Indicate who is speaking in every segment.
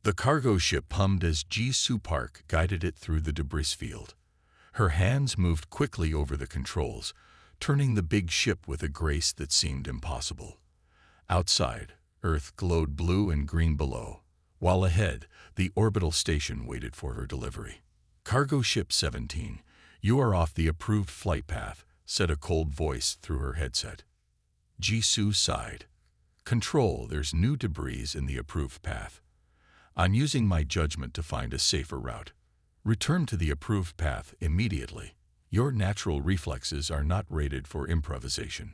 Speaker 1: The cargo ship hummed as Jisoo Park guided it through the debris field. Her hands moved quickly over the controls, turning the big ship with a grace that seemed impossible. Outside, Earth glowed blue and green below, while ahead, the orbital station waited for her delivery. Cargo Ship 17, you are off the approved flight path, said a cold voice through her headset. Jisoo sighed. Control, there's new debris in the approved path. I'm using my judgment to find a safer route. Return to the approved path immediately. Your natural reflexes are not rated for improvisation.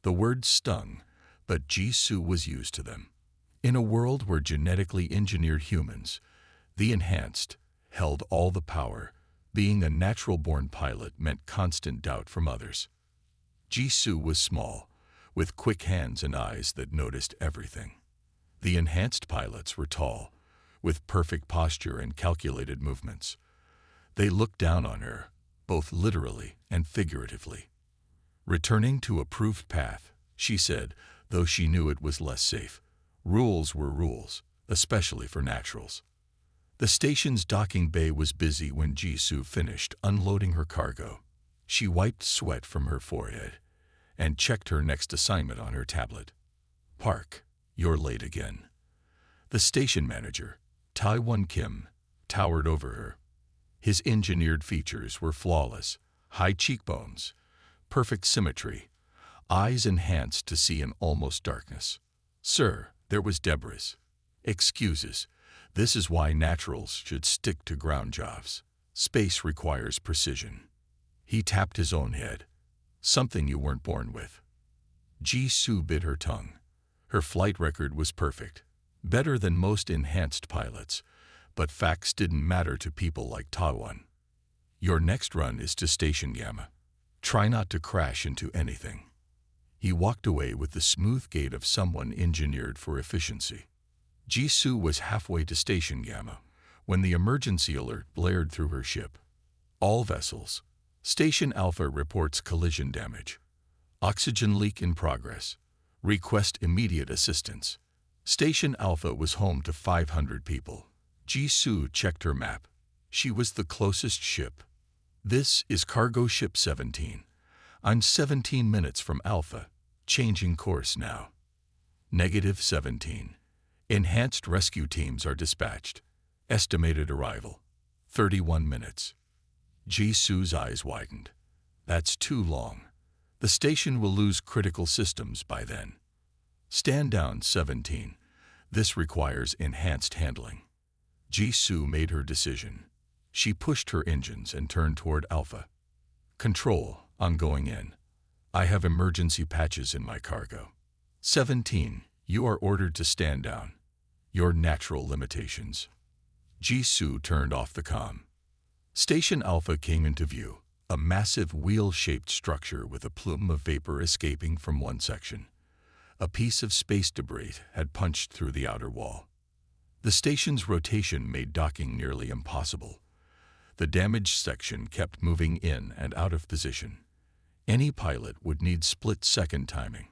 Speaker 1: The words stung, but Jisoo was used to them. In a world where genetically engineered humans, the enhanced, held all the power, being a natural-born pilot meant constant doubt from others. Jisoo was small, with quick hands and eyes that noticed everything. The enhanced pilots were tall, with perfect posture and calculated movements. They looked down on her, both literally and figuratively. Returning to approved path, she said, though she knew it was less safe. Rules were rules, especially for naturals. The station's docking bay was busy when Jisoo finished unloading her cargo. She wiped sweat from her forehead and checked her next assignment on her tablet. Park, you're late again. The station manager, Taewon Kim, towered over her. His engineered features were flawless: high cheekbones, perfect symmetry, eyes enhanced to see in almost darkness. Sir, there was debris. Excuses. This is why naturals should stick to ground jobs. Space requires precision. He tapped his own head. Something you weren't born with. Jisoo bit her tongue. Her flight record was perfect, better than most enhanced pilots, but facts didn't matter to people like Taewon. Your next run is to Station Gamma. Try not to crash into anything. He walked away with the smooth gait of someone engineered for efficiency. Jisoo was halfway to Station Gamma when the emergency alert blared through her ship. All vessels. Station Alpha reports collision damage. Oxygen leak in progress. Request immediate assistance. Station Alpha was home to 500 people. Jisoo checked her map. She was the closest ship. This is Cargo Ship 17. I'm 17 minutes from Alpha. Changing course now. -17. Enhanced rescue teams are dispatched. Estimated arrival: 31 minutes. Jisoo's eyes widened. That's too long. The station will lose critical systems by then. Stand down, 17. This requires enhanced handling. Jisoo made her decision. She pushed her engines and turned toward Alpha. Control, I'm going in. I have emergency patches in my cargo. 17. You are ordered to stand down. Your natural limitations. Jisoo turned off the comm. Station Alpha came into view, a massive wheel-shaped structure with a plume of vapor escaping from one section. A piece of space debris had punched through the outer wall. The station's rotation made docking nearly impossible. The damaged section kept moving in and out of position. Any pilot would need split-second timing.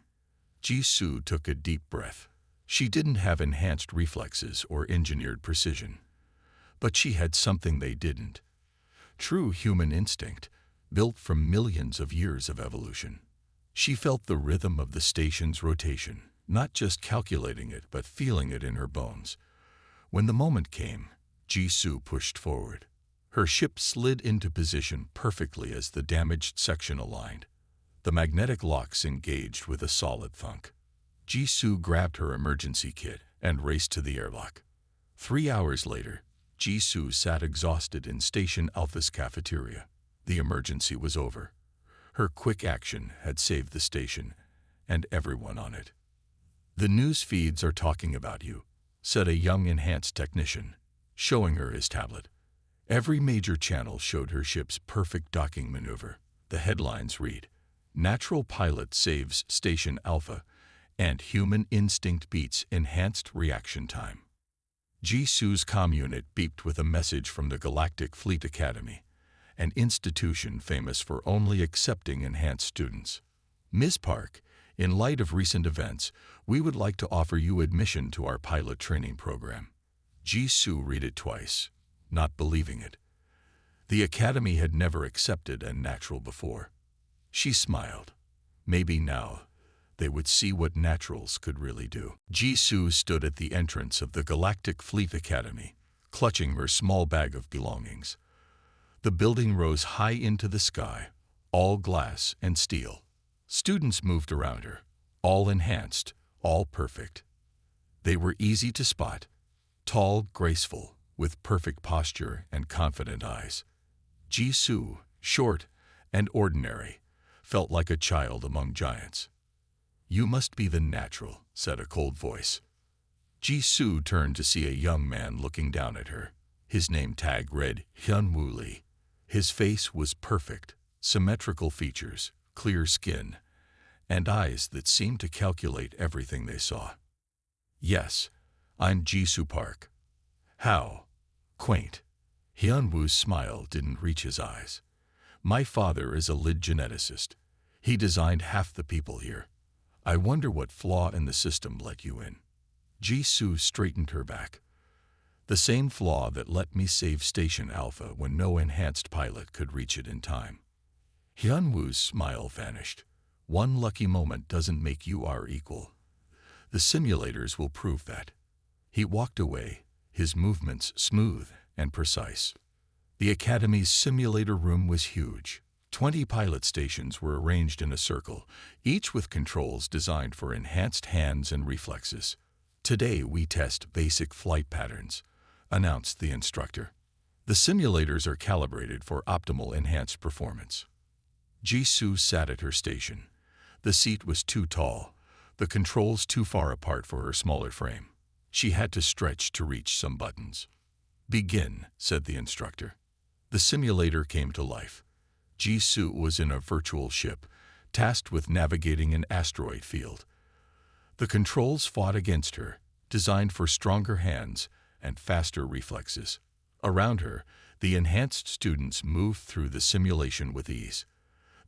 Speaker 1: Jisoo took a deep breath. She didn't have enhanced reflexes or engineered precision. But she had something they didn't. True human instinct, built from millions of years of evolution. She felt the rhythm of the station's rotation, not just calculating it but feeling it in her bones. When the moment came, Jisoo pushed forward. Her ship slid into position perfectly as the damaged section aligned. The magnetic locks engaged with a solid thunk. Jisoo grabbed her emergency kit and raced to the airlock. 3 hours later, Jisoo sat exhausted in Station Alpha's cafeteria. The emergency was over. Her quick action had saved the station and everyone on it. The news feeds are talking about you, said a young enhanced technician, showing her his tablet. Every major channel showed her ship's perfect docking maneuver. The headlines read, "Natural pilot saves Station Alpha," and "Human instinct beats enhanced reaction time." Jisoo's comm unit beeped with a message from the Galactic Fleet Academy, an institution famous for only accepting enhanced students. Ms. Park, in light of recent events, we would like to offer you admission to our pilot training program. Jisoo read it twice, not believing it. The academy had never accepted a natural before. She smiled. Maybe now they would see what naturals could really do. Jisoo stood at the entrance of the Galactic Fleet Academy, clutching her small bag of belongings. The building rose high into the sky, all glass and steel. Students moved around her, all enhanced, all perfect. They were easy to spot, tall, graceful, with perfect posture and confident eyes. Jisoo, short and ordinary, felt like a child among giants. "You must be the natural," said a cold voice. Jisoo turned to see a young man looking down at her. His name tag read Hyunwoo Lee. His face was perfect, symmetrical features, clear skin, and eyes that seemed to calculate everything they saw. "Yes, I'm Jisoo Park." "How quaint." Hyunwoo's smile didn't reach his eyes. "My father is a lead geneticist. He designed half the people here. I wonder what flaw in the system let you in." Jisoo straightened her back. "The same flaw that let me save Station Alpha when no enhanced pilot could reach it in time." Hyunwoo's smile vanished. "One lucky moment doesn't make you our equal. The simulators will prove that." He walked away, his movements smooth and precise. The Academy's simulator room was huge. 20 pilot stations were arranged in a circle, each with controls designed for enhanced hands and reflexes. "Today we test basic flight patterns," announced the instructor. "The simulators are calibrated for optimal enhanced performance." Jisoo sat at her station. The seat was too tall, the controls too far apart for her smaller frame. She had to stretch to reach some buttons. "Begin," said the instructor. The simulator came to life. Jisoo was in a virtual ship, tasked with navigating an asteroid field. The controls fought against her, designed for stronger hands and faster reflexes. Around her, the enhanced students moved through the simulation with ease.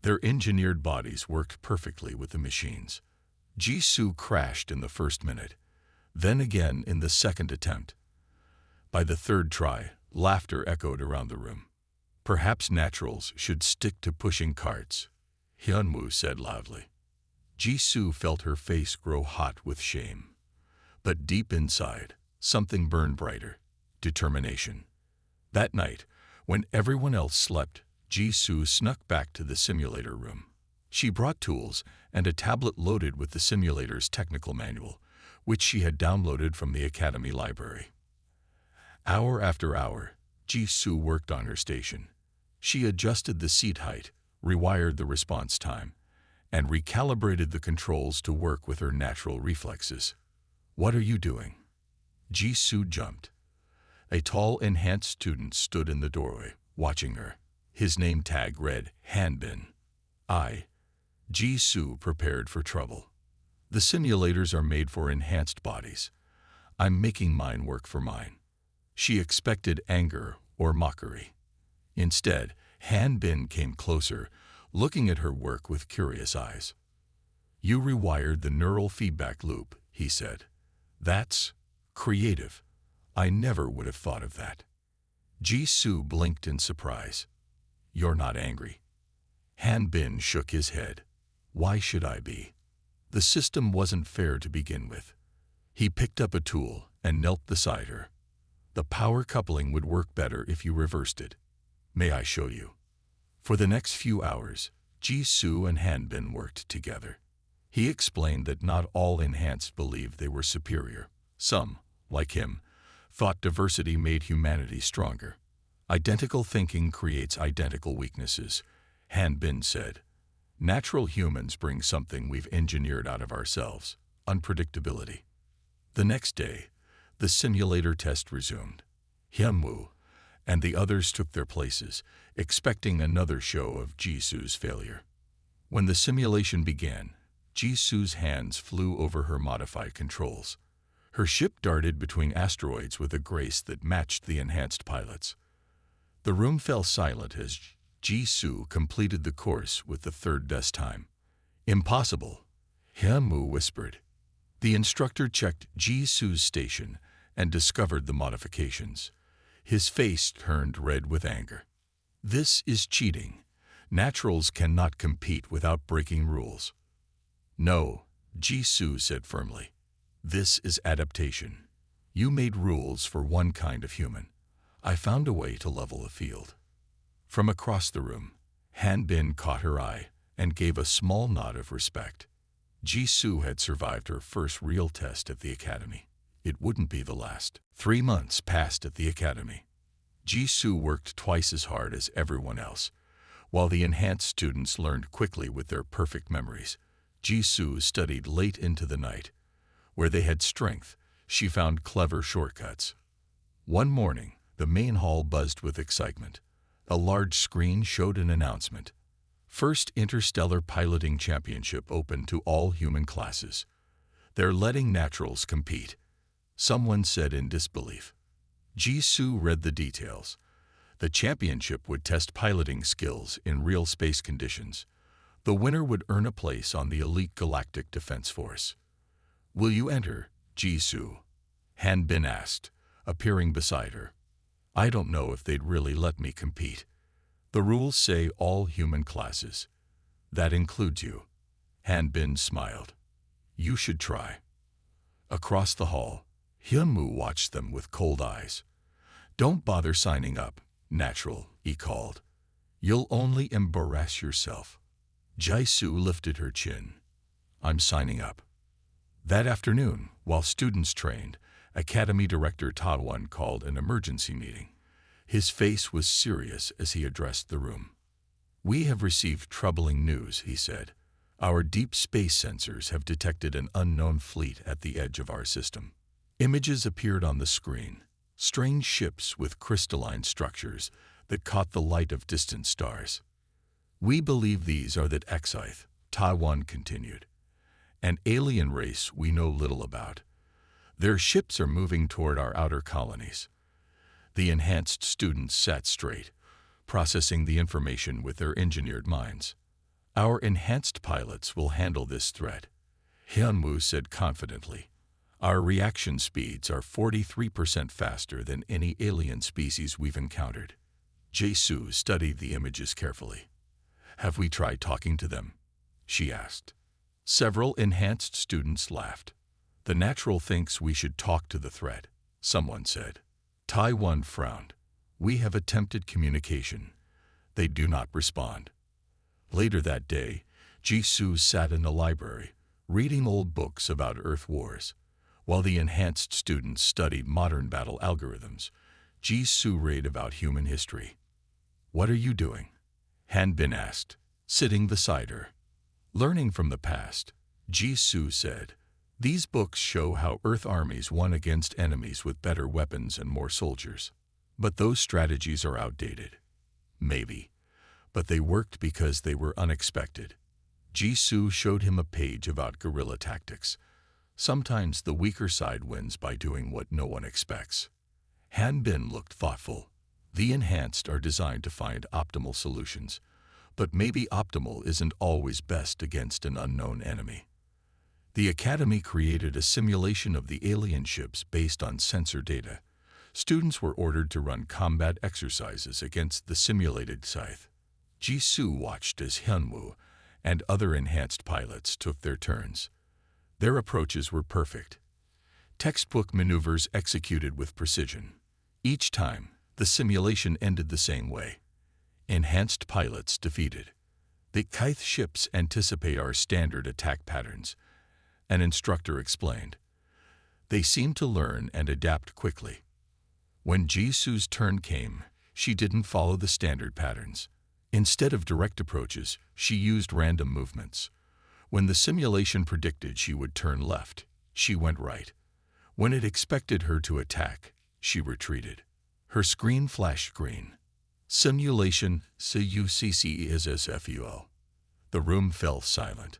Speaker 1: Their engineered bodies worked perfectly with the machines. Jisoo crashed in the first minute, then again in the second attempt. By the third try, laughter echoed around the room. "Perhaps naturals should stick to pushing carts," Hyunwoo said loudly. Jisoo felt her face grow hot with shame. But deep inside, something burned brighter: determination. That night, when everyone else slept, Jisoo snuck back to the simulator room. She brought tools and a tablet loaded with the simulator's technical manual, which she had downloaded from the Academy library. Hour after hour, Jisoo worked on her station. She adjusted the seat height, rewired the response time, and recalibrated the controls to work with her natural reflexes. "What are you doing?" Jisoo jumped. A tall, enhanced student stood in the doorway, watching her. His name tag read Hanbin. Jisoo prepared for trouble. "The simulators are made for enhanced bodies. I'm making mine work for mine." She expected anger or mockery. Instead, Hanbin came closer, looking at her work with curious eyes. "You rewired the neural feedback loop," he said. "That's creative. I never would have thought of that." Jisoo blinked in surprise. "You're not angry?" Hanbin shook his head. "Why should I be? The system wasn't fair to begin with." He picked up a tool and knelt beside her. "The power coupling would work better if you reversed it. May I show you?" For the next few hours, Jisoo and Hanbin worked together. He explained that not all enhanced believed they were superior. Some, like him, thought diversity made humanity stronger. "Identical thinking creates identical weaknesses," Hanbin said. "Natural humans bring something we've engineered out of ourselves: unpredictability." The next day, the simulator test resumed. Hyunwoo and the others took their places, expecting another show of Jisoo's failure. When the simulation began, Jisoo's hands flew over her modified controls. Her ship darted between asteroids with a grace that matched the enhanced pilots. The room fell silent as Jisoo completed the course with the third best time. "Impossible," Hyunwoo whispered. The instructor checked Jisoo's station and discovered the modifications. His face turned red with anger. This is cheating. Naturals cannot compete without breaking rules. No, Jisoo said firmly. This is adaptation. You made rules for one kind of human. I found a way to level the field. From across the room, Hanbin caught her eye and gave a small nod of respect. Jisoo had survived her first real test at the academy. It wouldn't be the last. 3 months passed at the academy. Jisoo worked twice as hard as everyone else. While the enhanced students learned quickly with their perfect memories, Jisoo studied late into the night. Where they had strength, she found clever shortcuts. One morning, the main hall buzzed with excitement. A large screen showed an announcement. First Interstellar Piloting Championship open to all human classes. They're letting naturals compete, someone said in disbelief. Jisoo read the details. The championship would test piloting skills in real space conditions. The winner would earn a place on the elite Galactic Defense Force. Will you enter, Jisoo? Hanbin asked, appearing beside her. I don't know if they'd really let me compete. The rules say all human classes. That includes you. Hanbin smiled. You should try. Across the hall, Hyunwoo watched them with cold eyes. Don't bother signing up, natural, he called. You'll only embarrass yourself. Jisoo lifted her chin. I'm signing up. That afternoon, while students trained, Academy Director Tawon called an emergency meeting. His face was serious as he addressed the room. We have received troubling news, he said. Our deep space sensors have detected an unknown fleet at the edge of our system. Images appeared on the screen, strange ships with crystalline structures that caught the light of distant stars. We believe these are the Exith, Tawon continued. An alien race we know little about. Their ships are moving toward our outer colonies. The enhanced students sat straight, processing the information with their engineered minds. Our enhanced pilots will handle this threat, Hyunwoo said confidently. Our reaction speeds are 43% faster than any alien species we've encountered. Jisoo studied the images carefully. Have we tried talking to them? She asked. Several enhanced students laughed. The natural thinks we should talk to the threat, someone said. Taiwan frowned. We have attempted communication. They do not respond. Later that day, Jisoo sat in the library, reading old books about Earth wars. While the enhanced students studied modern battle algorithms, Jisoo read about human history. What are you doing? Hanbin asked, sitting beside her. Learning from the past, Jisoo said. These books show how Earth armies won against enemies with better weapons and more soldiers. But those strategies are outdated. Maybe. But they worked because they were unexpected. Jisoo showed him a page about guerrilla tactics. Sometimes the weaker side wins by doing what no one expects. Hanbin looked thoughtful. The enhanced are designed to find optimal solutions. But maybe optimal isn't always best against an unknown enemy. The Academy created a simulation of the alien ships based on sensor data. Students were ordered to run combat exercises against the simulated scythe. Jisoo watched as Hyunwoo and other enhanced pilots took their turns. Their approaches were perfect. Textbook maneuvers executed with precision. Each time, the simulation ended the same way. Enhanced pilots defeated. The scythe ships anticipate our standard attack patterns. An instructor explained. They seemed to learn and adapt quickly. When Jisoo's turn came, she didn't follow the standard patterns. Instead of direct approaches, she used random movements. When the simulation predicted she would turn left, she went right. When it expected her to attack, she retreated. Her screen flashed green. Simulation successful. The room fell silent.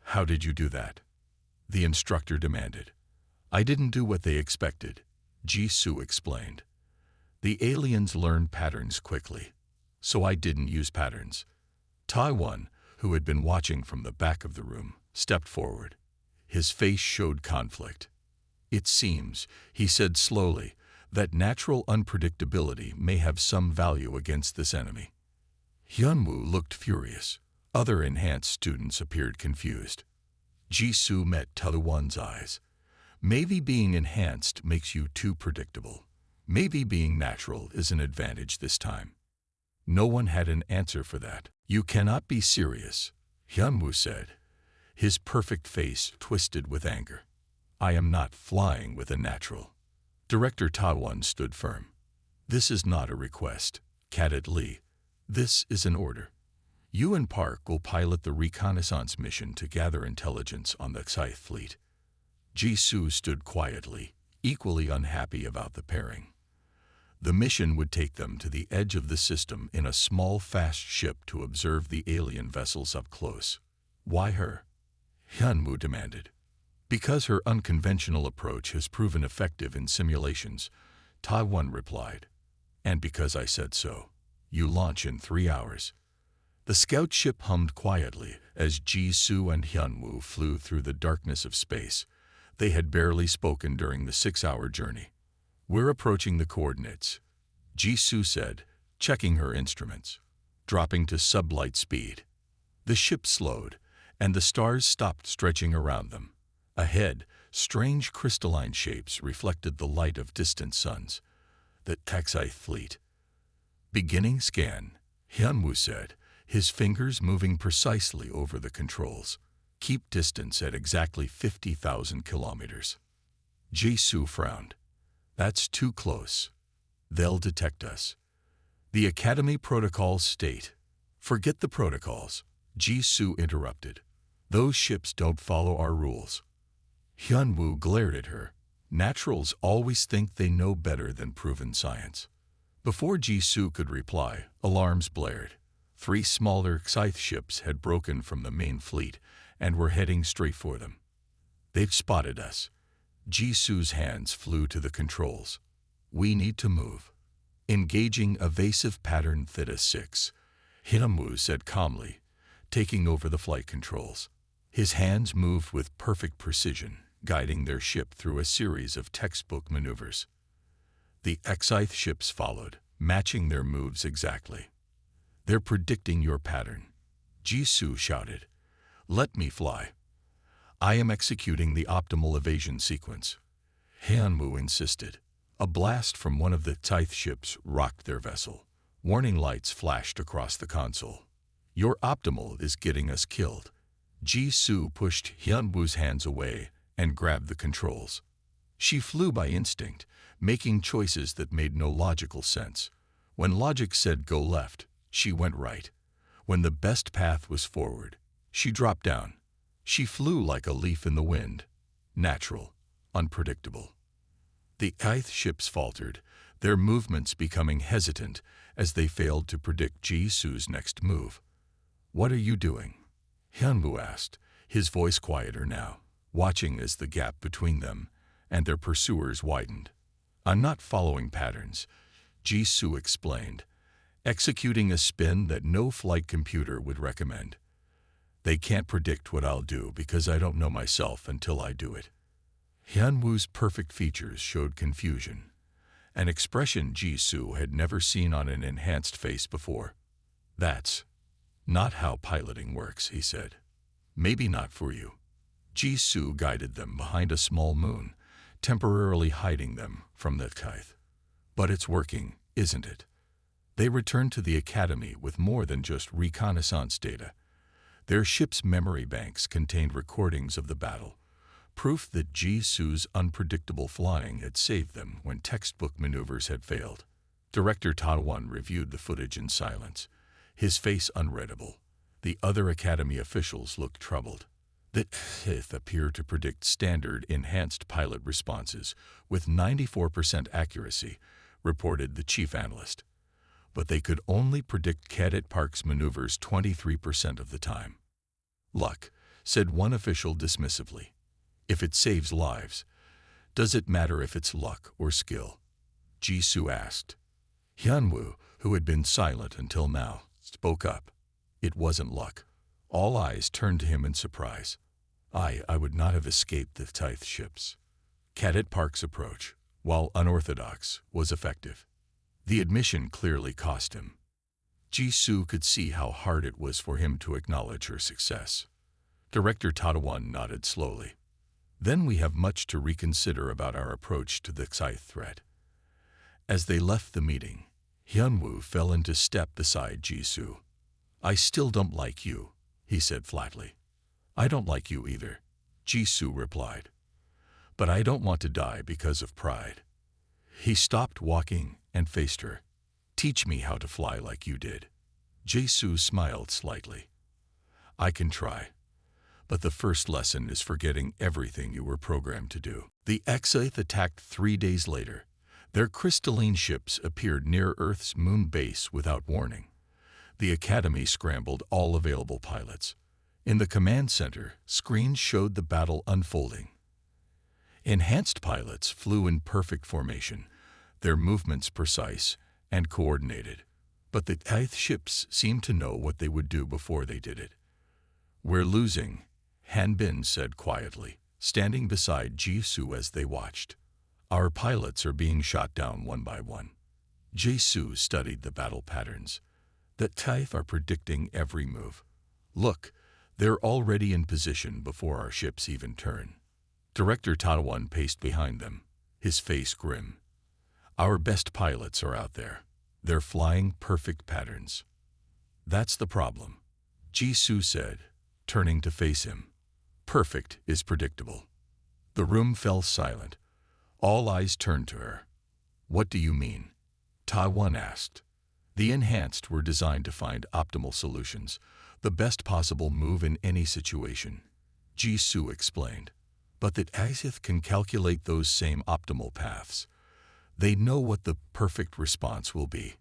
Speaker 1: How did you do that? The instructor demanded. I didn't do what they expected, Jisoo explained. The aliens learn patterns quickly, so I didn't use patterns. Taiwan, who had been watching from the back of the room, stepped forward. His face showed conflict. It seems, he said slowly, that natural unpredictability may have some value against this enemy. Hyunwoo looked furious. Other enhanced students appeared confused. Jisoo met Taluwan's eyes. Maybe being enhanced makes you too predictable. Maybe being natural is an advantage this time. No one had an answer for that. You cannot be serious, Hyunwoo said, his perfect face twisted with anger. I am not flying with a natural. Director Taluwan stood firm. This is not a request, Cadet Lee. This is an order. You and Park will pilot the reconnaissance mission to gather intelligence on the Scythe fleet. Jisoo stood quietly, equally unhappy about the pairing. The mission would take them to the edge of the system in a small, fast ship to observe the alien vessels up close. Why her? Hyunwoo demanded. Because her unconventional approach has proven effective in simulations, Taluwan replied. And because I said so. You launch in 3 hours. The scout ship hummed quietly as Jisoo and Hyunwoo flew through the darkness of space. They had barely spoken during the 6-hour journey. We're approaching the coordinates, Jisoo said, checking her instruments. Dropping to sublight speed. The ship slowed, and the stars stopped stretching around them. Ahead, strange crystalline shapes reflected the light of distant suns. The Scythe fleet. Beginning scan, Hyunwoo said, his fingers moving precisely over the controls. Keep distance at exactly 50,000 kilometers. Jisoo frowned. That's too close. They'll detect us. The Academy protocols state. Forget the protocols, Jisoo interrupted. Those ships don't follow our rules. Hyunwoo glared at her. Naturals always think they know better than proven science. Before Jisoo could reply, alarms blared. 3 smaller Scythe ships had broken from the main fleet and were heading straight for them. They've spotted us. Jisoo's hands flew to the controls. We need to move. Engaging evasive pattern Theta 6, Hyunwoo said calmly, taking over the flight controls. His hands moved with perfect precision, guiding their ship through a series of textbook maneuvers. The Scythe ships followed, matching their moves exactly. They're predicting your pattern, Jisoo shouted. Let me fly. I am executing the optimal evasion sequence. Hyunwoo insisted. A blast from one of the Scythe ships rocked their vessel. Warning lights flashed across the console. Your optimal is getting us killed. Jisoo pushed Hyunwoo's hands away and grabbed the controls. She flew by instinct, making choices that made no logical sense. When logic said go left, she went right. When the best path was forward, she dropped down. She flew like a leaf in the wind. Natural, unpredictable. The Scythe ships faltered, their movements becoming hesitant as they failed to predict Jisoo's next move. What are you doing? Hyunwoo asked, his voice quieter now, watching as the gap between them and their pursuers widened. I'm not following patterns, Jisoo explained, executing a spin that no flight computer would recommend. They can't predict what I'll do because I don't know myself until I do it. Hyunwoo's perfect features showed confusion, an expression Jisoo had never seen on an enhanced face before. That's not how piloting works, he said. Maybe not for you. Jisoo guided them behind a small moon, temporarily hiding them from the Scythe. But it's working, isn't it? They returned to the Academy with more than just reconnaissance data. Their ship's memory banks contained recordings of the battle, proof that Jisoo's unpredictable flying had saved them when textbook maneuvers had failed. Director Taluwan reviewed the footage in silence, his face unreadable. The other Academy officials looked troubled. The Scythe appeared to predict standard enhanced pilot responses with 94% accuracy, reported the chief analyst. But they could only predict Cadet Park's maneuvers 23% of the time. Luck, said one official dismissively. If it saves lives, does it matter if it's luck or skill? Jisoo asked. Hyunwoo, who had been silent until now, spoke up. It wasn't luck. All eyes turned to him in surprise. I would not have escaped the Scythe ships. Cadet Park's approach, while unorthodox, was effective. The admission clearly cost him. Jisoo could see how hard it was for him to acknowledge her success. Director Tadawon nodded slowly. Then we have much to reconsider about our approach to the Scythe threat. As they left the meeting, Hyunwoo fell into step beside Jisoo. I still don't like you, he said flatly. I don't like you either, Jisoo replied. But I don't want to die because of pride. He stopped walking and faced her. Teach me how to fly like you did. Jisoo smiled slightly. I can try. But the first lesson is forgetting everything you were programmed to do. The Scythe attacked 3 days later. Their crystalline ships appeared near Earth's moon base without warning. The Academy scrambled all available pilots. In the command center, screens showed the battle unfolding. Enhanced pilots flew in perfect formation, their movements precise and coordinated. But the Scythe ships seemed to know what they would do before they did it. We're losing, Hanbin said quietly, standing beside Jisoo as they watched. Our pilots are being shot down one by one. Jisoo studied the battle patterns. The Scythe are predicting every move. Look, they're already in position before our ships even turn. Director Tadawon paced behind them, his face grim. Our best pilots are out there. They're flying perfect patterns. That's the problem, Jisoo said, turning to face him. Perfect is predictable. The room fell silent. All eyes turned to her. What do you mean? Taiwan asked. The Enhanced were designed to find optimal solutions, the best possible move in any situation, Jisoo explained. But the Scythe can calculate those same optimal paths. They know what the perfect response will be.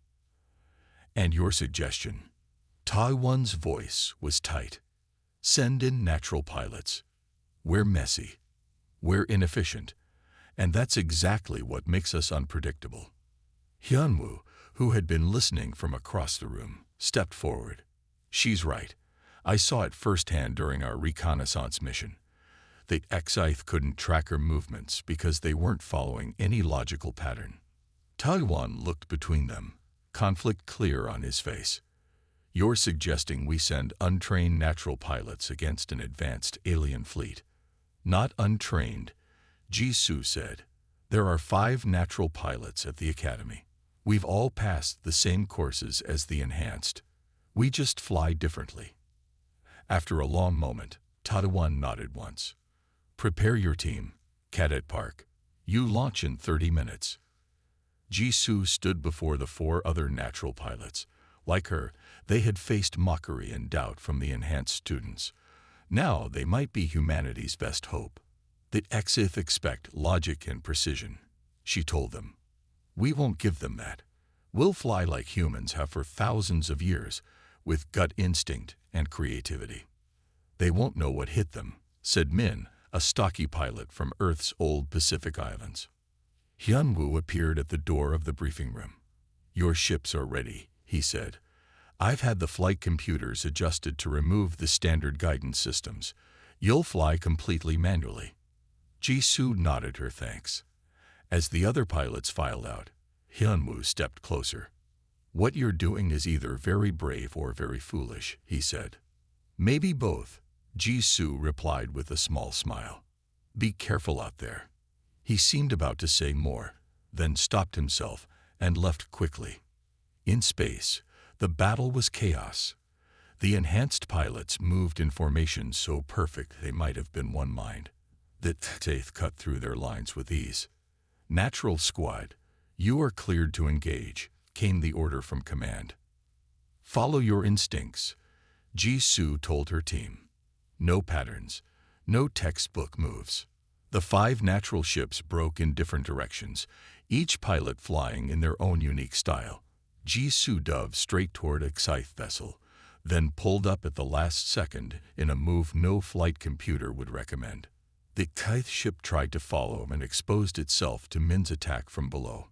Speaker 1: And your suggestion? Taiwan's voice was tight. Send in natural pilots. We're messy. We're inefficient. And that's exactly what makes us unpredictable. Hyunwoo, who had been listening from across the room, stepped forward. She's right. I saw it firsthand during our reconnaissance mission. The Scythe couldn't track her movements because they weren't following any logical pattern. Taiwan looked between them, conflict clear on his face. You're suggesting we send untrained natural pilots against an advanced alien fleet. Not untrained, Jisoo said. There are 5 natural pilots at the Academy. We've all passed the same courses as the Enhanced. We just fly differently. After a long moment, Tadawon nodded once. Prepare your team, Cadet Park. You launch in 30 minutes. Jisoo stood before the 4 other natural pilots. Like her, they had faced mockery and doubt from the Enhanced students. Now they might be humanity's best hope. The Scythe expect logic and precision, she told them. We won't give them that. We'll fly like humans have for thousands of years, with gut instinct and creativity. They won't know what hit them, said Min, a stocky pilot from Earth's old Pacific Islands. Hyunwoo appeared at the door of the briefing room. Your ships are ready, he said. I've had the flight computers adjusted to remove the standard guidance systems. You'll fly completely manually. Jisoo nodded her thanks. As the other pilots filed out, Hyunwoo stepped closer. What you're doing is either very brave or very foolish, he said. Maybe both, Jisoo replied with a small smile. Be careful out there. He seemed about to say more, then stopped himself and left quickly. In space, the battle was chaos. The Enhanced pilots moved in formation so perfect they might have been one mind. The Scythe cut through their lines with ease. Natural Squad, you are cleared to engage, came the order from command. Follow your instincts, Jisoo told her team. No patterns, no textbook moves. The 5 natural ships broke in different directions, each pilot flying in their own unique style. Jisoo dove straight toward a Scythe vessel, then pulled up at the last second in a move no flight computer would recommend. The Scythe ship tried to follow and exposed itself to Min's attack from below.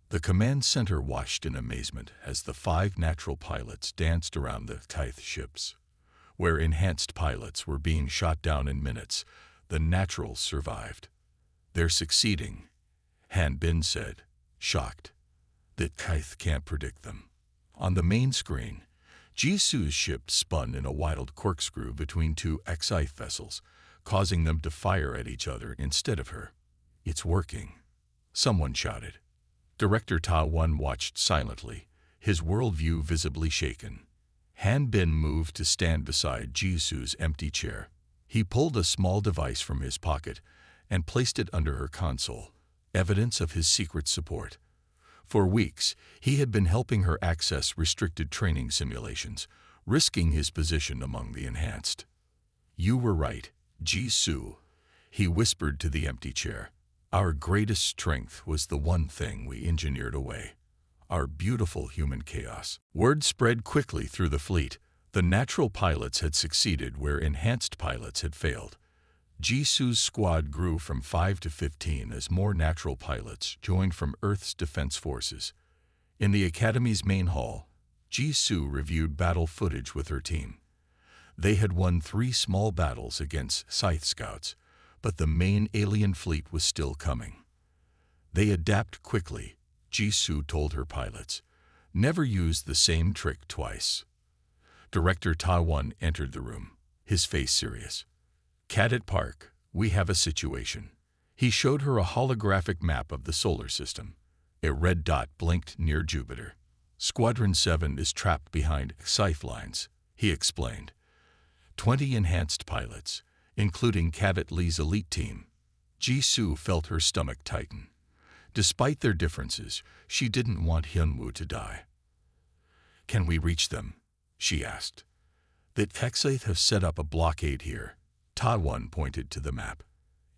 Speaker 1: The command center watched in amazement as the 5 natural pilots danced around the Scythe ships. Where Enhanced pilots were being shot down in minutes, the naturals survived. They're succeeding, Han Bin said, shocked. That Kaith can't predict them. On the main screen, Jisu's ship spun in a wild corkscrew between two HFY vessels, causing them to fire at each other instead of her. It's working, someone shouted. Director Ta Wan watched silently, his worldview visibly shaken. Han Bin moved to stand beside Jisu's empty chair. He pulled a small device from his pocket and placed it under her console, evidence of his secret support. For weeks, he had been helping her access restricted training simulations, risking his position among the enhanced. You were right, Jisu, he whispered to the empty chair. Our greatest strength was the one thing we engineered away. Our beautiful human chaos. Word spread quickly through the fleet. The natural pilots had succeeded where enhanced pilots had failed. Jisu's squad grew from 5 to 15 as more natural pilots joined from Earth's defense forces. In the Academy's main hall, Jisu reviewed battle footage with her team. They had won 3 small battles against Scythe Scouts, but the main alien fleet was still coming. They adapt quickly, Jisu told her pilots. Never use the same trick twice. Director Ta Wan entered the room, his face serious. Cadet Park, we have a situation. He showed her a holographic map of the solar system. A red dot blinked near Jupiter. Squadron 7 is trapped behind Scythe lines, he explained. 20 enhanced pilots, including Cadet Lee's elite team. Jisu felt her stomach tighten. Despite their differences, she didn't want Hyunwoo to die. Can we reach them? She asked. The Texaith have set up a blockade here. Ta Wan pointed to the map.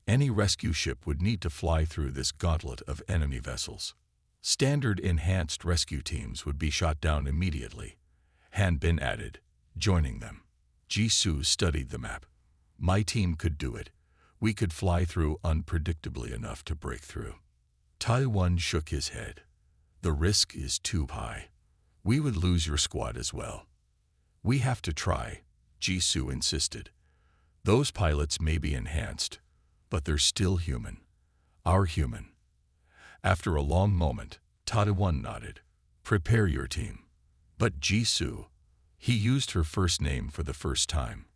Speaker 1: Any rescue ship would need to fly through this gauntlet of enemy vessels. Standard enhanced rescue teams would be shot down immediately. Han Bin added, joining them. Jisu studied the map. My team could do it. We could fly through unpredictably enough to break through. Ta Wan shook his head. The risk is too high. We would lose your squad as well. We have to try, Jisu insisted. Those pilots may be enhanced, but they're still human. Our human. After a long moment, Ta Wan nodded. Prepare your team. But Jisu, he used her first name for the first time.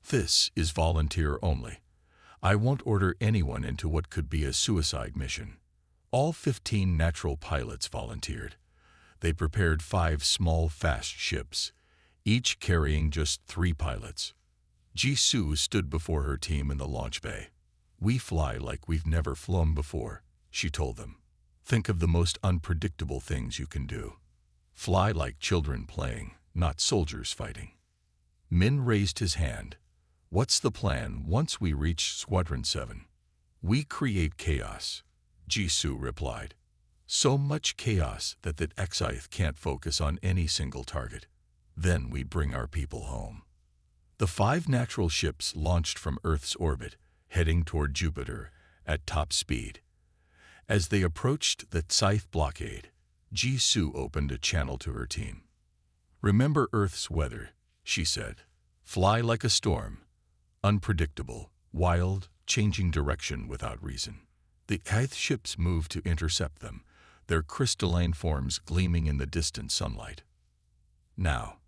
Speaker 1: This is volunteer only. I won't order anyone into what could be a suicide mission. All 15 natural pilots volunteered. They prepared 5 small, fast ships, each carrying just 3 pilots. Jisu stood before her team in the launch bay. We fly like we've never flown before, she told them. Think of the most unpredictable things you can do. Fly like children playing, not soldiers fighting. Min raised his hand. What's the plan once we reach Squadron 7? We create chaos, Jisu replied. So much chaos that the Exith can't focus on any single target. Then we bring our people home. The 5 natural ships launched from Earth's orbit, heading toward Jupiter at top speed. As they approached the Scythe blockade, Jisu opened a channel to her team. Remember Earth's weather, she said. Fly like a storm. Unpredictable, wild, changing direction without reason. The Scythe ships moved to intercept them, their crystalline forms gleaming in the distant sunlight. Now,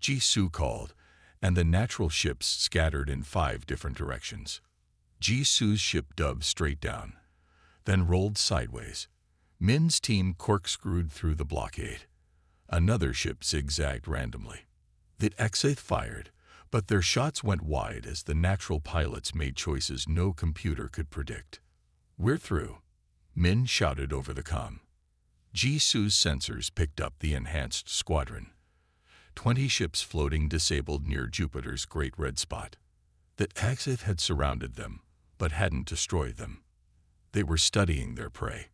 Speaker 1: Jisu called, and the natural ships scattered in 5 different directions. Jisu's ship dove straight down, then rolled sideways. Min's team corkscrewed through the blockade. Another ship zigzagged randomly. The Exith fired, but their shots went wide as the natural pilots made choices no computer could predict. We're through, Min shouted over the comm. Jisu's sensors picked up the enhanced squadron. 20 ships floating disabled near Jupiter's Great Red Spot. The Exith had surrounded them, but hadn't destroyed them. They were studying their prey.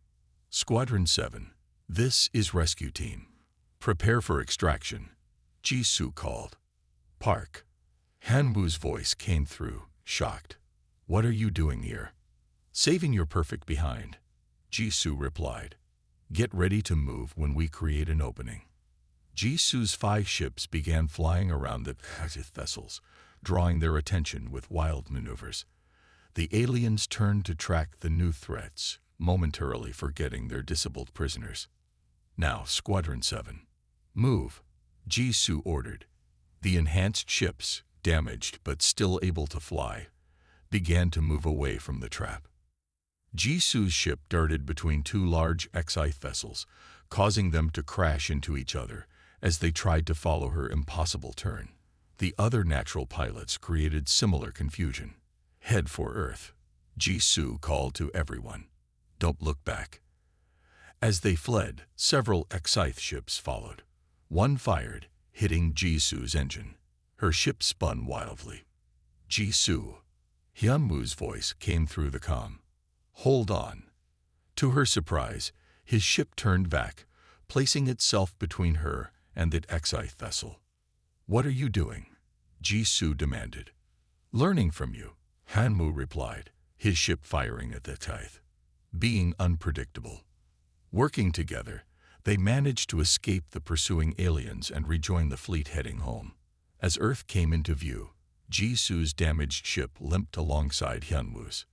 Speaker 1: Squadron 7, this is rescue team. Prepare for extraction, Jisu called. Park. Hanwoo's voice came through, shocked. What are you doing here? Saving your perfect behind, Jisu replied. Get ready to move when we create an opening. Jisu's 5 ships began flying around the Exith vessels, drawing their attention with wild maneuvers. The aliens turned to track the new threats, momentarily forgetting their disabled prisoners. Now, Squadron 7. Move, Jisoo ordered. The enhanced ships, damaged but still able to fly, began to move away from the trap. Jisoo's ship darted between two large HFY vessels, causing them to crash into each other as they tried to follow her impossible turn. The other natural pilots created similar confusion. Head for Earth, Jisoo called to everyone. Don't look back. As they fled, several HFY ships followed. One fired, hitting Jisoo's engine. Her ship spun wildly. Jisoo. Hyunwoo's voice came through the comm. Hold on. To her surprise, his ship turned back, placing itself between her and that HFY vessel. What are you doing? Jisoo demanded. Learning from you, Hyunwoo replied, his ship firing at the HFY. Being unpredictable. Working together, they managed to escape the pursuing aliens and rejoin the fleet heading home. As Earth came into view, Jisoo's damaged ship limped alongside Hyunwoo's.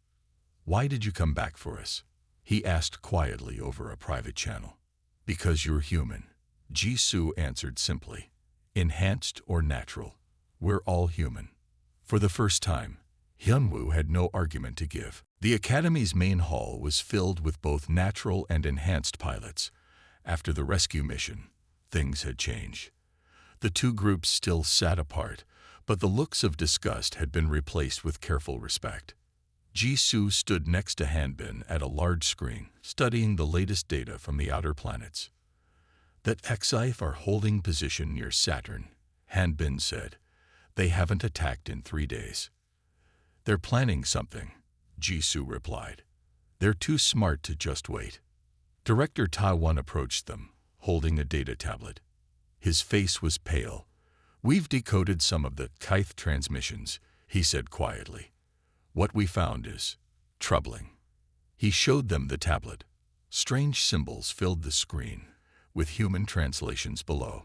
Speaker 1: Why did you come back for us? He asked quietly over a private channel. Because you're human, Jisoo answered simply. Enhanced or natural, we're all human. For the first time, Hyunwoo had no argument to give. The Academy's main hall was filled with both natural and enhanced pilots. After the rescue mission, things had changed. The two groups still sat apart, but the looks of disgust had been replaced with careful respect. Jisoo stood next to Hanbin at a large screen, studying the latest data from the outer planets. That HFY are holding position near Saturn, Hanbin said. They haven't attacked in 3 days. They're planning something, Jisoo replied. They're too smart to just wait. Director Taiwan approached them, holding a data tablet. His face was pale. We've decoded some of the Kythe transmissions, he said quietly. What we found is troubling. He showed them the tablet. Strange symbols filled the screen, with human translations below.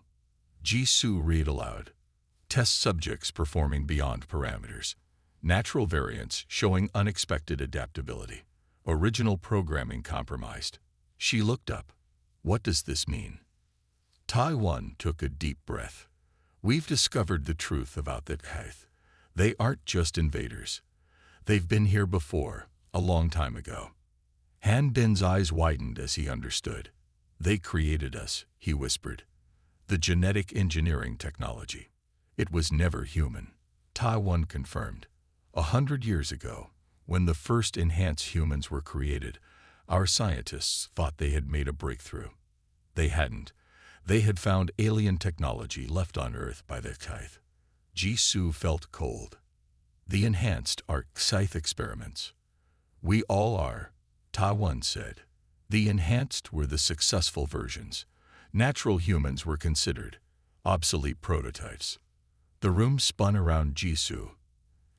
Speaker 1: Jisoo read aloud. Test subjects performing beyond parameters. Natural variants showing unexpected adaptability. Original programming compromised. She looked up. What does this mean? Taiwan took a deep breath. We've discovered the truth about that Kythe. They aren't just invaders. They've been here before, a long time ago. Hanbin's eyes widened as he understood. They created us, he whispered. The genetic engineering technology. It was never human. Taiwan confirmed. 100 years ago, when the first enhanced humans were created, our scientists thought they had made a breakthrough. They hadn't. They had found alien technology left on Earth by the Kythe. Jisoo felt cold. The enhanced are Kythe experiments. We all are, Taiwan said. The enhanced were the successful versions. Natural humans were considered obsolete prototypes. The room spun around Jisoo.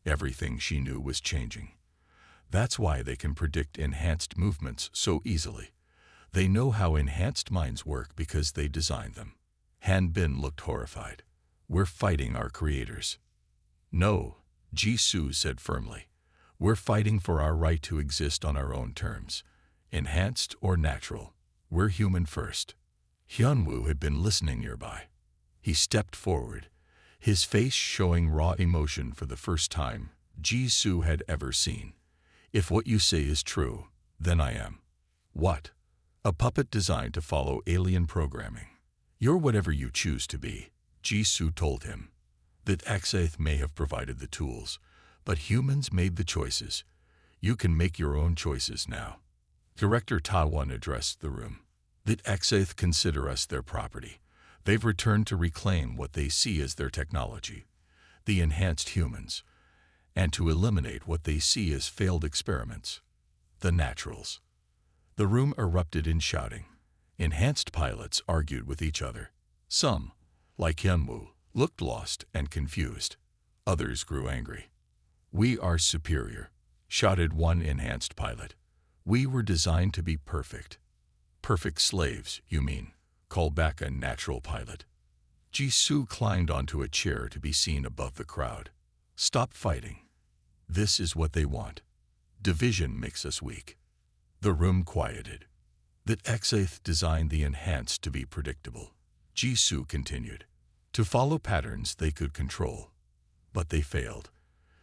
Speaker 1: Everything she knew was changing. That's why they can predict enhanced movements so easily. They know how enhanced minds work because they designed them. Hanbin looked horrified. We're fighting our creators. No, Jisoo said firmly. We're fighting for our right to exist on our own terms. Enhanced or natural, we're human first. Hyunwoo had been listening nearby. He stepped forward, his face showing raw emotion for the first time Jisoo had ever seen. If what you say is true, then I am. What? A puppet designed to follow alien programming. You're whatever you choose to be, Jisoo told him. That Exath may have provided the tools, but humans made the choices. You can make your own choices now. Director Taiwan addressed the room. That Exath consider us their property. They've returned to reclaim what they see as their technology, the enhanced humans, and to eliminate what they see as failed experiments, the naturals. The room erupted in shouting. Enhanced pilots argued with each other. Some, like Hyunwoo, looked lost and confused. Others grew angry. We are superior, shouted one enhanced pilot. We were designed to be perfect. Perfect slaves, you mean, called back a natural pilot. Jisoo climbed onto a chair to be seen above the crowd. Stop fighting. This is what they want. Division makes us weak. The room quieted. That Exath designed the enhanced to be predictable. Jisoo continued. To follow patterns they could control. But they failed.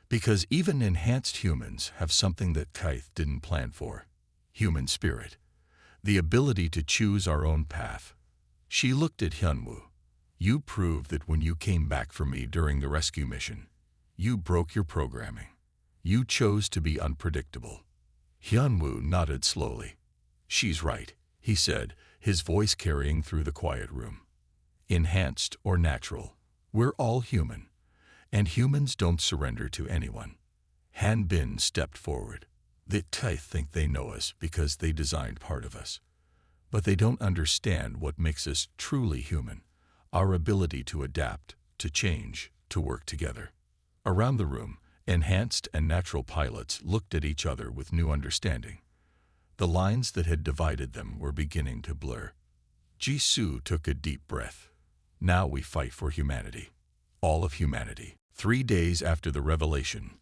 Speaker 1: Because even enhanced humans have something that Kaith didn't plan for. Human spirit. The ability to choose our own path. She looked at Hyunwoo. You proved that when you came back for me during the rescue mission. You broke your programming. You chose to be unpredictable. Hyunwoo nodded slowly. She's right, he said, his voice carrying through the quiet room. Enhanced or natural, we're all human. And humans don't surrender to anyone. Han Bin stepped forward. The Kaith think they know us because they designed part of us. But they don't understand what makes us truly human. Our ability to adapt, to change, to work together. Around the room, enhanced and natural pilots looked at each other with new understanding. The lines that had divided them were beginning to blur. Jisoo took a deep breath. Now we fight for humanity. All of humanity. 3 days after the revelation,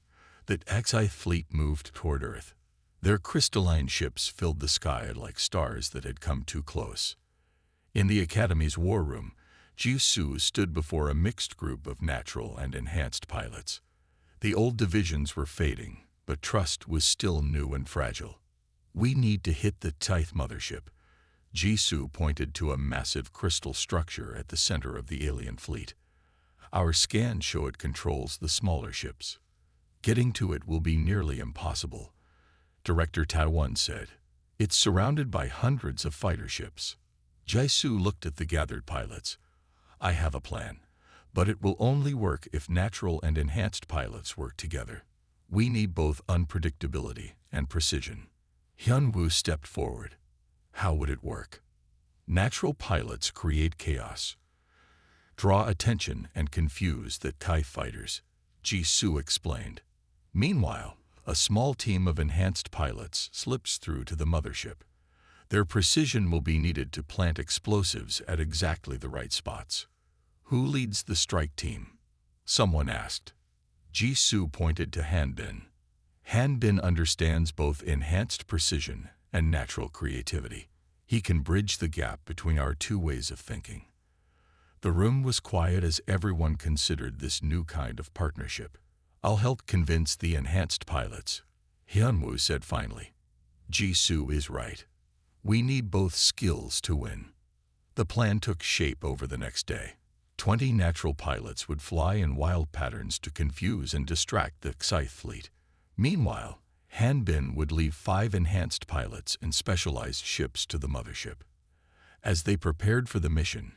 Speaker 1: the Exath fleet moved toward Earth. Their crystalline ships filled the sky like stars that had come too close. In the Academy's war room, Jisoo stood before a mixed group of natural and enhanced pilots. The old divisions were fading, but trust was still new and fragile. We need to hit the Tithe mothership. Jisoo pointed to a massive crystal structure at the center of the alien fleet. Our scans show it controls the smaller ships. Getting to it will be nearly impossible. Director Taiwan said. It's surrounded by hundreds of fighter ships. Jisoo looked at the gathered pilots. I have a plan, but it will only work if natural and enhanced pilots work together. We need both unpredictability and precision. Hyunwoo stepped forward. How would it work? Natural pilots create chaos. Draw attention and confuse the TIE fighters, Jisoo explained. Meanwhile, a small team of enhanced pilots slips through to the mothership. Their precision will be needed to plant explosives at exactly the right spots. Who leads the strike team? Someone asked. Jisoo pointed to Han Bin. Han Bin understands both enhanced precision and natural creativity. He can bridge the gap between our two ways of thinking. The room was quiet as everyone considered this new kind of partnership. I'll help convince the enhanced pilots, Hyunwoo said finally. Jisoo is right. We need both skills to win. The plan took shape over the next day. 20 natural pilots would fly in wild patterns to confuse and distract the Scythe fleet. Meanwhile, Han Bin would leave 5 enhanced pilots and specialized ships to the mothership. As they prepared for the mission,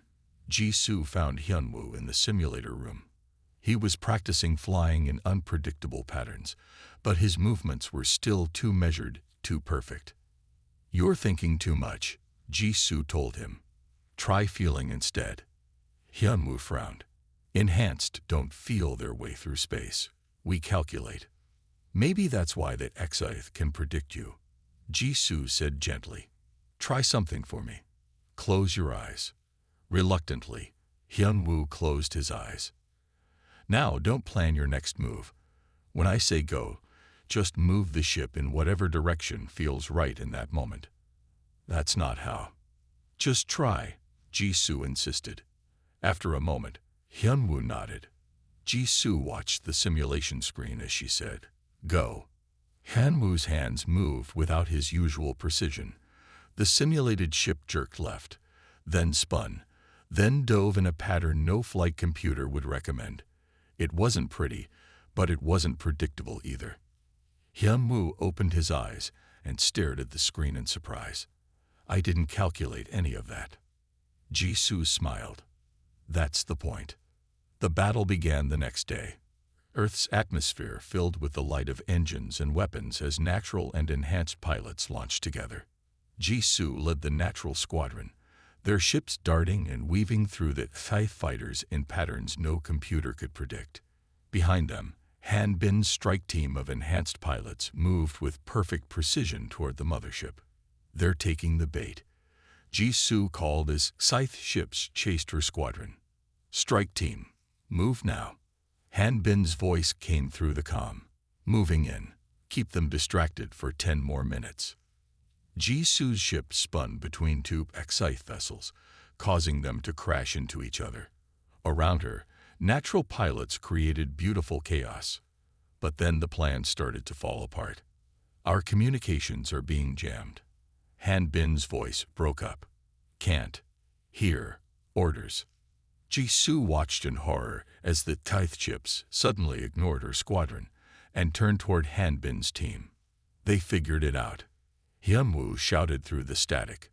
Speaker 1: Jisoo found Hyunwoo in the simulator room. He was practicing flying in unpredictable patterns, but his movements were still too measured, too perfect. You're thinking too much, Jisoo told him. Try feeling instead. Hyunwoo frowned. Enhanced don't feel their way through space. We calculate. Maybe that's why that Exath can predict you. Jisoo said gently. Try something for me. Close your eyes. Reluctantly, Hyunwoo closed his eyes. Now don't plan your next move. When I say go, just move the ship in whatever direction feels right in that moment. That's not how. Just try, Jisoo insisted. After a moment, Hyunwoo nodded. Jisoo watched the simulation screen as she said, go. Hyunwoo's hands moved without his usual precision. The simulated ship jerked left, then spun, then dove in a pattern no flight computer would recommend. It wasn't pretty, but it wasn't predictable either. Hyunwoo opened his eyes and stared at the screen in surprise. I didn't calculate any of that. Jisoo smiled. That's the point. The battle began the next day. Earth's atmosphere filled with the light of engines and weapons as natural and enhanced pilots launched together. Jisoo led the natural squadron, their ships darting and weaving through the Scythe fighters in patterns no computer could predict. Behind them, Han Bin's strike team of enhanced pilots moved with perfect precision toward the mothership. They're taking the bait, Jisoo called as Scythe ships chased her squadron. Strike team, move now. Han Bin's voice came through the comm. Moving in. Keep them distracted for 10 more minutes. Jisu's ship spun between two Scythe vessels, causing them to crash into each other. Around her, natural pilots created beautiful chaos. But then the plan started to fall apart. Our communications are being jammed. Han Bin's voice broke up. Can't hear orders. Jisu watched in horror as the Tithe ships suddenly ignored her squadron and turned toward Han Bin's team. They figured it out. Hyunwoo shouted through the static.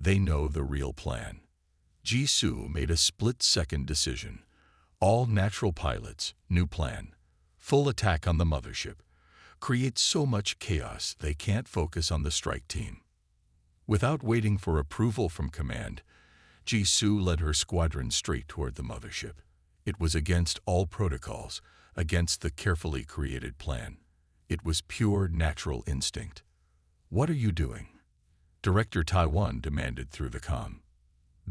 Speaker 1: They know the real plan. Jisu made a split-second decision. All natural pilots, new plan. Full attack on the mothership. Create so much chaos they can't focus on the strike team. Without waiting for approval from command, Jisu led her squadron straight toward the mothership. It was against all protocols, against the carefully created plan. It was pure natural instinct. What are you doing? Director Taiwan demanded through the comm.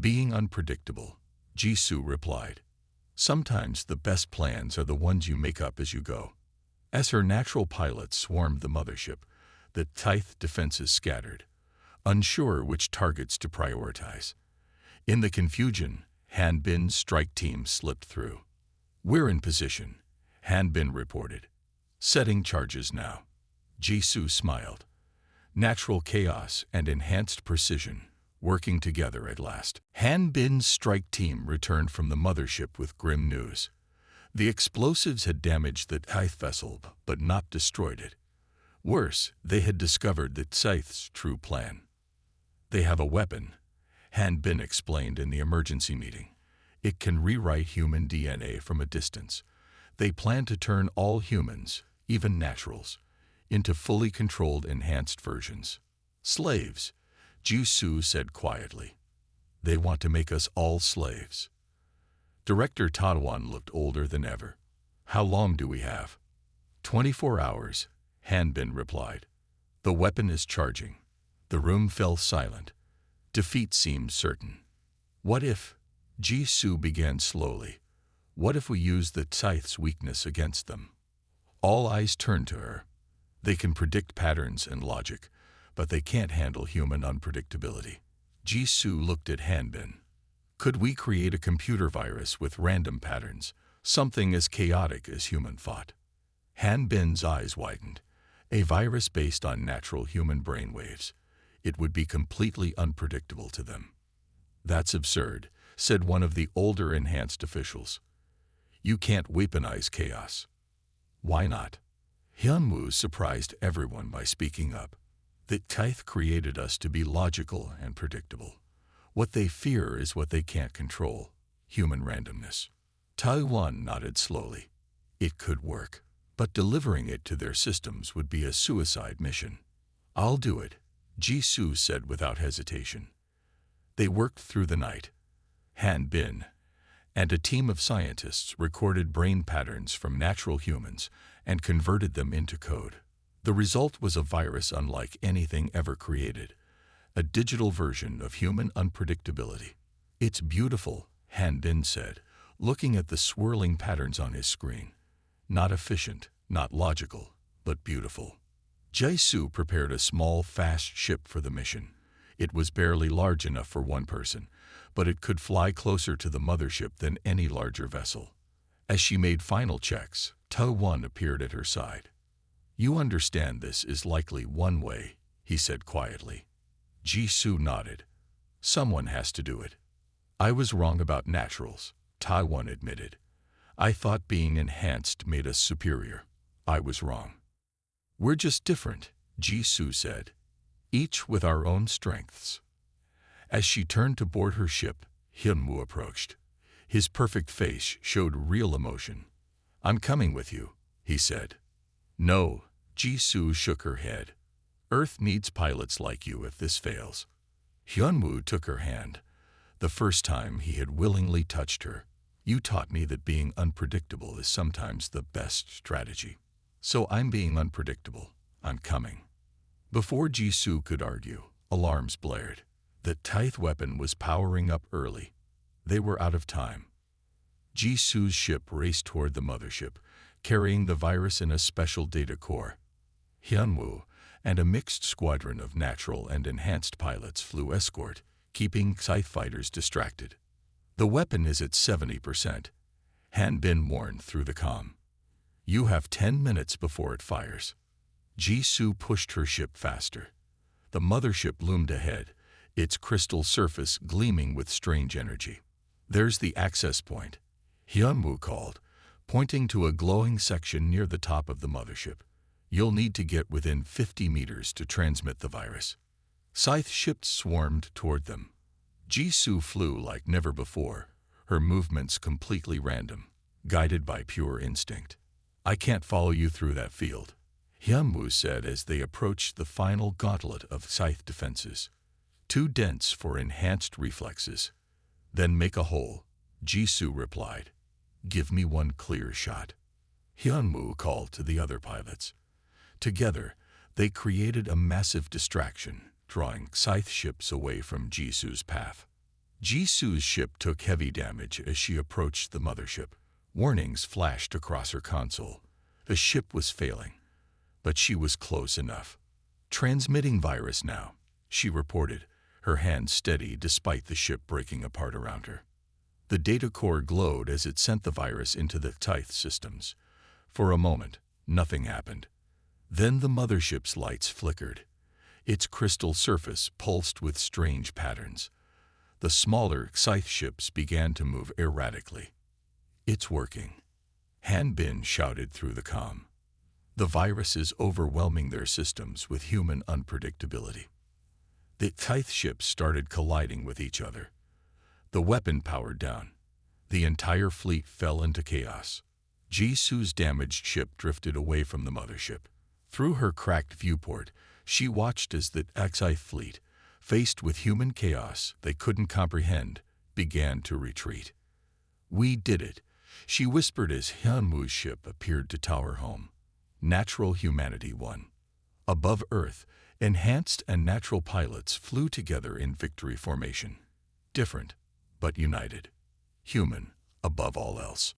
Speaker 1: Being unpredictable, Jisu replied. Sometimes the best plans are the ones you make up as you go. As her natural pilots swarmed the mothership, the Tithe defenses scattered, unsure which targets to prioritize. In the confusion, Han Bin's strike team slipped through. We're in position, Han Bin reported. Setting charges now. Jisu smiled. Natural chaos and enhanced precision, working together at last. Han Bin's strike team returned from the mothership with grim news. The explosives had damaged the Tithe vessel, but not destroyed it. Worse, they had discovered the Tithe's true plan. They have a weapon, Han Bin explained in the emergency meeting. It can rewrite human DNA from a distance. They plan to turn all humans, even naturals, into fully controlled enhanced versions. Slaves, Jisu said quietly. They want to make us all slaves. Director Taiwan looked older than ever. How long do we have? 24 hours, Han Bin replied. The weapon is charging. The room fell silent. Defeat seemed certain. What if? Jisu began slowly. What if we use the Tithe's weakness against them? All eyes turned to her. They can predict patterns and logic, but they can't handle human unpredictability. Jisu looked at Han Bin. Could we create a computer virus with random patterns, something as chaotic as human thought? Han Bin's eyes widened. A virus based on natural human brainwaves. It would be completely unpredictable to them. That's absurd, said one of the older enhanced officials. You can't weaponize chaos. Why not? Hyunwoo surprised everyone by speaking up. The Tithe created us to be logical and predictable. What they fear is what they can't control, human randomness. Taiwan nodded slowly. It could work, but delivering it to their systems would be a suicide mission. I'll do it, Jisu said without hesitation. They worked through the night. Han Bin and a team of scientists recorded brain patterns from natural humans and converted them into code. The result was a virus unlike anything ever created, a digital version of human unpredictability. It's beautiful, Han Bin said, looking at the swirling patterns on his screen. Not efficient, not logical, but beautiful. Jisu prepared a small, fast ship for the mission. It was barely large enough for one person, but it could fly closer to the mothership than any larger vessel. As she made final checks, Taiwan appeared at her side. You understand this is likely one way, he said quietly. Jisu nodded. Someone has to do it. I was wrong about naturals, Taiwan admitted. I thought being enhanced made us superior. I was wrong. We're just different, Jisu said, each with our own strengths. As she turned to board her ship, Hyunwoo approached. His perfect face showed real emotion. I'm coming with you, he said. No, Jisu shook her head. Earth needs pilots like you if this fails. Hyunwoo took her hand, the first time he had willingly touched her. You taught me that being unpredictable is sometimes the best strategy. So I'm being unpredictable. I'm coming. Before Jisu could argue, alarms blared. The Tithe weapon was powering up early. They were out of time. Jisu's ship raced toward the mothership, carrying the virus in a special data core. Hyunwoo and a mixed squadron of natural and enhanced pilots flew escort, keeping Scythe fighters distracted. The weapon is at 70%. Han Bin warned through the comm. You have 10 minutes before it fires. Jisoo pushed her ship faster. The mothership loomed ahead, its crystal surface gleaming with strange energy. There's the access point, Hyunwoo called, pointing to a glowing section near the top of the mothership. You'll need to get within 50 meters to transmit the virus. Scythe ships swarmed toward them. Jisoo flew like never before, her movements completely random, guided by pure instinct. I can't follow you through that field, Hyunwoo said as they approached the final gauntlet of Scythe defenses. Too dense for enhanced reflexes. Then make a hole, Jisoo replied. Give me one clear shot. Hyunwoo called to the other pilots. Together, they created a massive distraction, drawing Scythe ships away from Jisoo's path. Jisoo's ship took heavy damage as she approached the mothership. Warnings flashed across her console. The ship was failing, but she was close enough. Transmitting virus now, she reported, her hand steady despite the ship breaking apart around her. The data core glowed as it sent the virus into the Scythe systems. For a moment, nothing happened. Then the mothership's lights flickered. Its crystal surface pulsed with strange patterns. The smaller Scythe ships began to move erratically. It's working, Han Bin shouted through the comm. The virus is overwhelming their systems with human unpredictability. The Scythe ships started colliding with each other. The weapon powered down. The entire fleet fell into chaos. Jisoo's damaged ship drifted away from the mothership. Through her cracked viewport, she watched as the Scythe fleet, faced with human chaos they couldn't comprehend, began to retreat. We did it, she whispered as Hyunwoo's ship appeared to tower home. Natural humanity won. Above Earth, enhanced and natural pilots flew together in victory formation. Different, but united. Human, above all else.